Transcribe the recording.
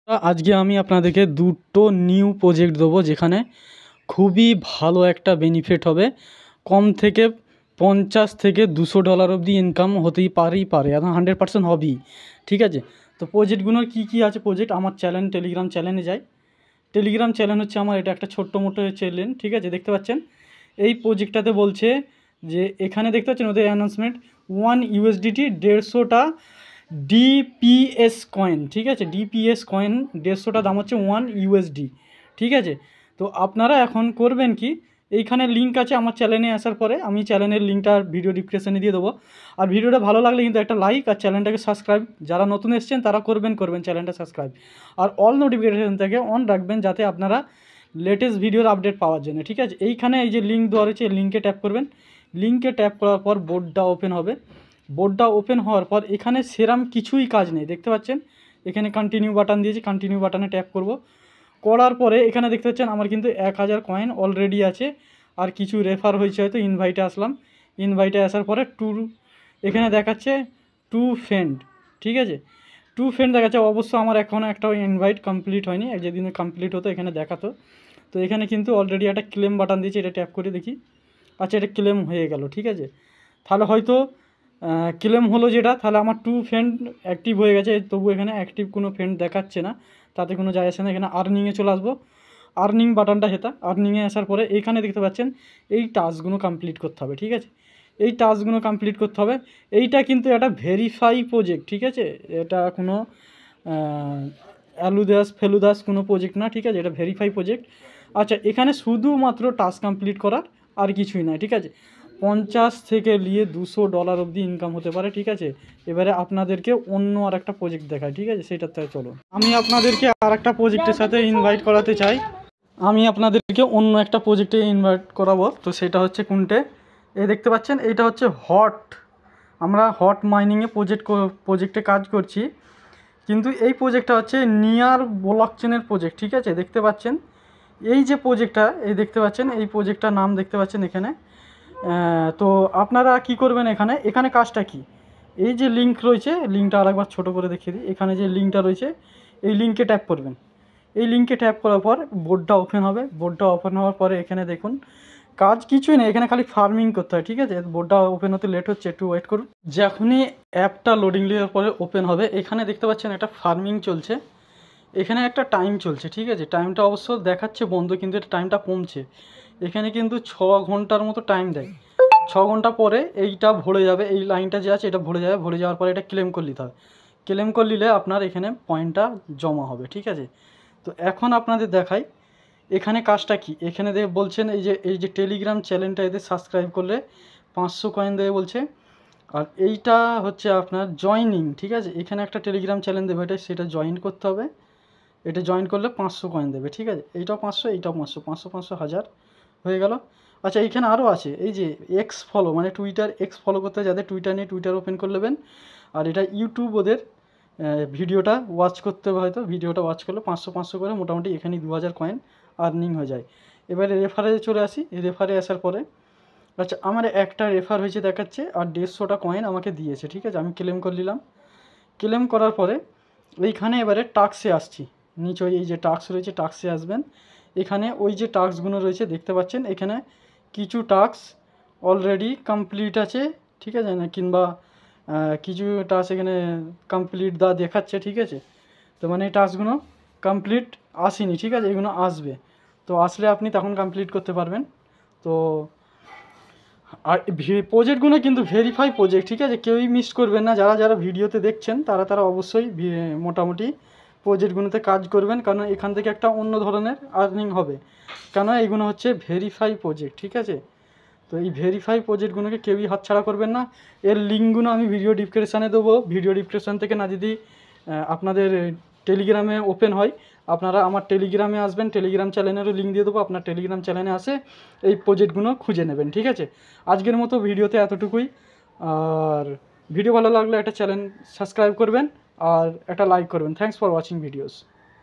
আজকে আমি আপনাদেরকে দুটো নিউ প্রজেক্ট দেবো যেখানে খুবই ভালো একটা বেনিফিট হবে। কম থেকে 50 থেকে $200 অবধি ইনকাম হতেই পারে এখন 100% হবেই। ঠিক আছে, তো প্রজেক্টগুলোর কী আছে প্রজেক্ট আমার টেলিগ্রাম চ্যানেলে যাই। টেলিগ্রাম চ্যানেল হচ্ছে আমার এটা একটা ছোট্ট মোটো চ্যানেল। ঠিক আছে, দেখতে পাচ্ছেন এই প্রজেক্টটাতে বলছে যে এখানে দেখতে পাচ্ছেন ওদের অ্যানাউন্সমেন্ট 1 USDT 150টা ডিপিএস কয়েন। ঠিক আছে, ডিপিএস কয়েন 150টা দাম হচ্ছে 1 USD। ঠিক আছে, তো আপনারা এখন করবেন কি, এইখানে লিঙ্ক আছে আমার চ্যানেলে আসার পরে আমি চ্যানেলের লিঙ্কটা ভিডিও ডিসক্রিপশনে দিয়ে দেবো। আর ভিডিওটা ভালো লাগলে কিন্তু একটা লাইক আর চ্যানেলটাকে সাবস্ক্রাইব, যারা নতুন এসেছেন তারা করবেন চ্যানেলটা সাবস্ক্রাইব আর অল নোটিফিকেশন থেকে অন রাখবেন যাতে আপনারা লেটেস্ট ভিডিওর আপডেট পাওয়ার জন্য। ঠিক আছে, এইখানে এই যে লিঙ্ক দেওয়া রয়েছে লিঙ্কে ট্যাপ করবেন। লিঙ্কে ট্যাপ করার পর বোর্ডটা ওপেন হবে। বোর্ডটা ওপেন হওয়ার পর এখানে সেরাম কিছুই কাজ নেই, দেখতে পাচ্ছেন এখানে কন্টিনিউ বাটন দিয়েছি, কন্টিনিউ বাটনে ট্যাপ করব। করার পরে এখানে দেখতে পাচ্ছেন আমার কিন্তু 1000 কয়েন অলরেডি আছে আর কিছু রেফার হয়েছে, হয়তো ইনভাইটে আসলাম। ইনভাইটে আসার পরে এখানে দেখাচ্ছে 2 ফ্রেন্ড। ঠিক আছে, 2 ফ্রেন্ড দেখাচ্ছে। অবশ্য আমার এখনও একটা ইনভাইট কমপ্লিট হয়নি, যেদিনে কমপ্লিট হতো এখানে দেখাতো। তো এখানে কিন্তু অলরেডি একটা ক্লেম বাটন দিয়েছে, এটা ট্যাপ করে দেখি। আচ্ছা, এটা ক্লেম হয়ে গেল। ঠিক আছে, তাহলে হয়তো ক্লেম হলো যেটা, তাহলে আমার 2 ফ্রেন্ড অ্যাক্টিভ হয়ে গেছে। তবু এখানে অ্যাক্টিভ কোনো ফ্রেন্ড দেখাচ্ছে না, তাতে কোনো যায় আসে না। এখানে আর্নিংয়ে চলে আসবো, আর্নিং বাটনটা হেতা। আর্নিংয়ে আসার পরে এইখানে দেখতে পাচ্ছেন এই টাস্কগুলো কমপ্লিট করতে হবে। ঠিক আছে, এই টাস্কগুলো কমপ্লিট করতে হবে। এইটা কিন্তু একটা ভেরিফাই প্রজেক্ট। ঠিক আছে, এটা কোনো ফেলুদাস কোনো প্রজেক্ট না। ঠিক আছে, এটা ভেরিফাই প্রজেক্ট। আচ্ছা, এখানে শুধুমাত্র টাস্ক কমপ্লিট করার আর কিছুই নয়। ঠিক আছে, 50 থেকে নিয়ে $200 অবধি ইনকাম হতে পারে। ঠিক আছে, এবারে আপনাদেরকে অন্য আর একটা প্রজেক্ট দেখায়। ঠিক আছে, সেইটাতে চলো আমি আপনাদেরকে আর একটা প্রজেক্টের সাথে ইনভাইট করাতে চাই। আমি আপনাদেরকে অন্য একটা প্রজেক্টে ইনভাইট করাবো। তো সেটা হচ্ছে কোনটে, এই দেখতে পাচ্ছেন এইটা হচ্ছে আমরা হট মাইনিংয়ে প্রজেক্টে কাজ করছি। কিন্তু এই প্রজেক্টটা হচ্ছে নিয়ার ব্লকচেনের প্রজেক্ট। ঠিক আছে, দেখতে পাচ্ছেন এই যে প্রজেক্টটা, এই দেখতে পাচ্ছেন এই প্রজেক্টটার নাম দেখতে পাচ্ছেন এখানে। তো আপনারা কি করবেন, এখানে কাজটা কি, এই যে লিঙ্ক রয়েছে, লিঙ্কটা আরেকবার ছোটো করে দেখিয়ে দিই। এখানে যে লিঙ্কটা রয়েছে এই লিঙ্কে ট্যাপ করবেন। এই লিঙ্কে ট্যাপ করার পর বোর্ডটা ওপেন হবে। বোর্ডটা ওপেন হওয়ার পরে এখানে দেখুন কাজ কিছুই নেই, এখানে খালি ফার্মিং করতে হয়। ঠিক আছে, বোর্ডটা ওপেন হতে লেট হচ্ছে, একটু ওয়েট করুন। যখনই অ্যাপটা লোডিং নেওয়ার পরে ওপেন হবে, এখানে দেখতে পাচ্ছেন একটা ফার্মিং চলছে, এখানে একটা টাইম চলছে। ঠিক আছে, টাইমটা অবশ্য দেখাচ্ছে বন্ধ, কিন্তু এটা টাইমটা কমছে। এখানে কিন্তু 6 ঘন্টার মতো টাইম দেয়। 6 ঘন্টা পরে এইটা ভরে যাবে, এই লাইনটা যে আছে এটা ভরে যাবে। ভরে যাওয়ার পরে এটা ক্লেম করে নিতে হবে। ক্লেম করে নিলে আপনার এখানে পয়েন্টটা জমা হবে। ঠিক আছে, তো এখন আপনাদের দেখাই এখানে কাজটা কি। এখানে বলছেন এই যে টেলিগ্রাম চ্যানেলটা এদের সাবস্ক্রাইব করলে 500 কয়েন দেবে বলছে। আর এইটা হচ্ছে আপনার জয়েনিং। ঠিক আছে, এখানে একটা টেলিগ্রাম চ্যানেল দেবে, সেটা জয়েন করতে হবে। এটা জয়েন করলে 500 কয়েন দেবে। ঠিক আছে, এইটাও 500, এইটাও 500, 500 500 1000 হয়ে গেল। আচ্ছা, এইখানে আরও আছে, এই যে এক্স ফলো, মানে টুইটার এক্স ফলো করতে যাদের টুইটার নেই টুইটার ওপেন করে নেবেন। আর এটা ইউটিউব ওদের ভিডিওটা ওয়াচ করতে হবে, হয়তো ভিডিওটা ওয়াচ করলে 500 500 করে মোটামুটি এখানে 2000 কয়েন আর্নিং হয়ে যায়। এবারে রেফারে চলে আসি। রেফারে আসার পরে আচ্ছা, আমার একটা রেফার হয়েছে দেখাচ্ছে আর 150টা কয়েন আমাকে দিয়েছে। ঠিক আছে, আমি ক্লেম করে নিলাম। ক্লেম করার পরে এইখানে এবারে টাস্কে আসছি। নিচে এই যে টাস্ক রয়েছে টাস্কে আসবেন। এখানে ওই যে টাস্কগুলো রয়েছে দেখতে পাচ্ছেন, এখানে কিছু টাস্ক অলরেডি কমপ্লিট আছে। ঠিক আছে না, কিংবা কিছু টাস্ক এখানে কমপ্লিট দেখাচ্ছে। ঠিক আছে, তো মানে এই টাস্কগুলো কমপ্লিট আসেনি। ঠিক আছে, এগুলো আসবে, তো আসলে আপনি তখন কমপ্লিট করতে পারবেন। তো আর প্রজেক্টগুলো কিন্তু ভেরিফাই প্রজেক্ট। ঠিক আছে, কেউই মিস করবেন না, যারা ভিডিওতে দেখছেন তারা অবশ্যই মোটামুটি প্রজেক্টগুলোতে কাজ করবেন, কারণ এখান থেকে একটা অন্য ধরনের আর্নিং হবে, কেন এইগুলো হচ্ছে ভেরিফাই প্রজেক্ট। ঠিক আছে, তো এই ভেরিফাই প্রজেক্টগুলোকে কেউই হাতছাড়া করবেন না। এর লিঙ্কগুলো আমি ভিডিও ডিসক্রিপশানে দেবো। ভিডিও ডিসক্রিপশান থেকে না যদি আপনাদের টেলিগ্রামে ওপেন হয়, আপনারা আমার টেলিগ্রামে আসবেন, টেলিগ্রাম চ্যানেলেরও লিঙ্ক দিয়ে দেবো। আপনার টেলিগ্রাম চ্যানেলে আসে এই প্রজেক্টগুলো খুঁজে নেবেন। ঠিক আছে, আজকের মতো ভিডিওতে এতটুকুই। আর ভিডিও ভালো লাগলে একটা চ্যানেল সাবস্ক্রাইব করবেন আর একটা লাইক করবেন। Thanks for watching videos.